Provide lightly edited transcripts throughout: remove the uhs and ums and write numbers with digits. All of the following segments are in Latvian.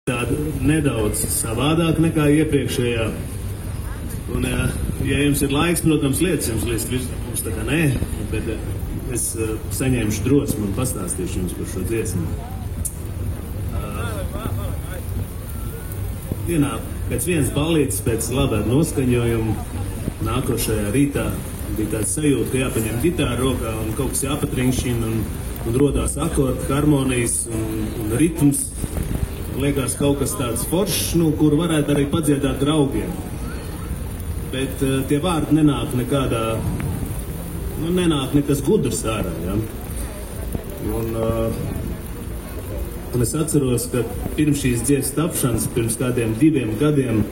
tāda nedaudz savādāk nekā iepriekšējā. Un, ja jums ir laiks, protams, lietas jums līdz mums tā kā nē, bet es saņēmuši drosmu un pastāstīšu jums par šo dziesmu. Dienā pēc vienas ballītes, pēc labā noskaņojuma, nākošajā rītā bija tāds sajūta, ka jāpaņem ģitāra rokā un kaut kas jāpatriņšina un rodās akordi, harmonijas un ritms. Liekas kaut kas tāds foršs, kuru varētu arī padziedāt draugiem. Bet tie vārdi nenāk nekādā, nenāk nekas gudrs ārā, ja? Un es atceros, ka pirms šīs dziesmas tapšanas, pirms kādiem 2 gadiem,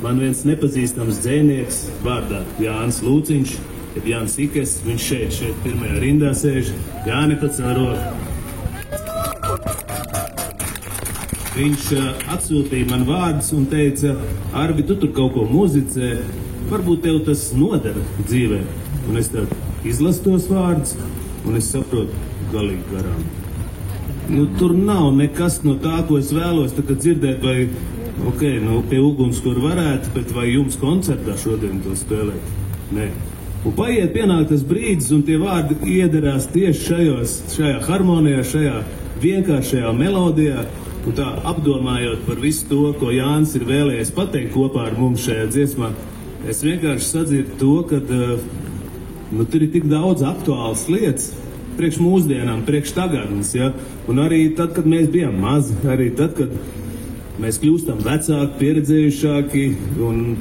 man viens nepazīstams dzejnieks vārdā Jānis Lūciņš, jeb Jānis Ikes, viņš šeit pirmajā rindā sēž. Jāni, pacēl roku. Viņš atsūtīja man vārdus un teica, Arvi, tu tur kaut ko muzicē, varbūt tev tas nodara dzīvē. Un es tad izlasu tos vārdus un es saprotu galīgi garām. Tur nav nekas no tā, ko es vēlos dzirdēt, vai, pie uguns, kur varētu, bet vai jums koncertā šodien to spēlēt? Nē. Un paiet pienāk tas brīdis, un tie vārdi iederās tieši šajā harmonijā, šajā vienkāršajā melodijā. Un tā apdomājot par visu to, ko Jānis ir vēlējies pateikt kopā ar mums šajā dziesmā, es vienkārši sadzirdu to, ka tur ir tik daudz aktuālas lietas priekš mūsdienām, priekš tagadnes, ja? Un arī tad, kad mēs bijām mazi, arī tad, kad mēs kļūstam vecāki, pieredzējušāki, un,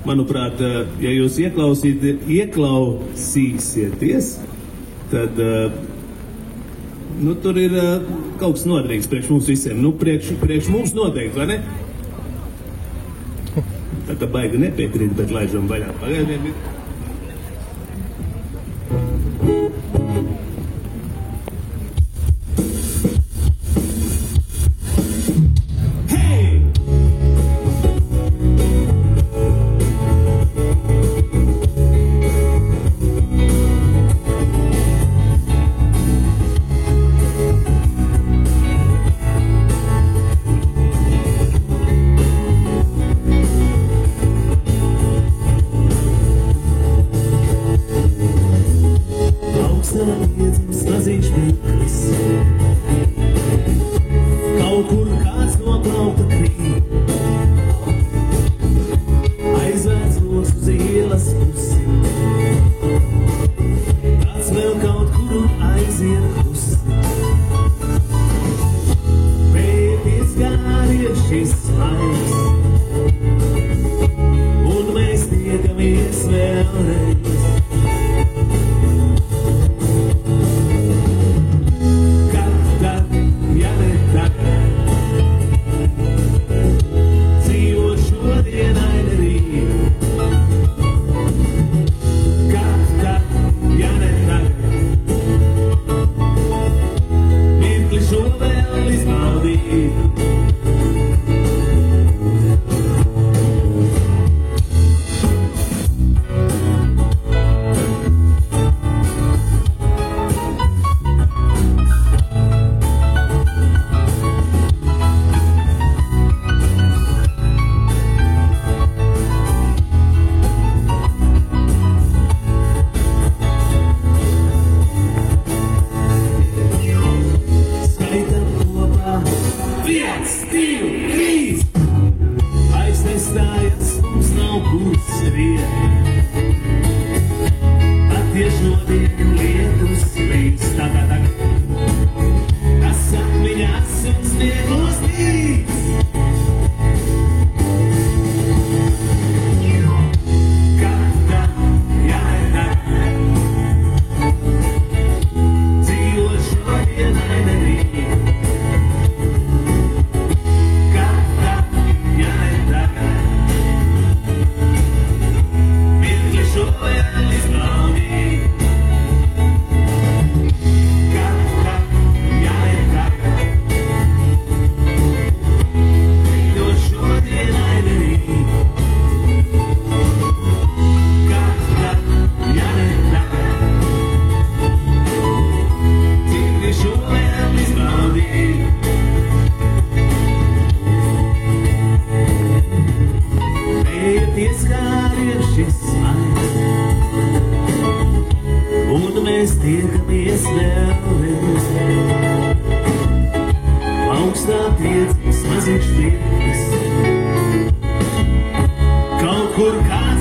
manuprāt, ja jūs ieklausīsieties, tad tur ir kaut kas noderīgs priekš mums visiem. Priekš mums noteikti, vai ne? Tā kā baigi nepiekrīt, bet laižam vaļā. Pagaidiet. priecīgs maziņš vīrs. Kaut kur kā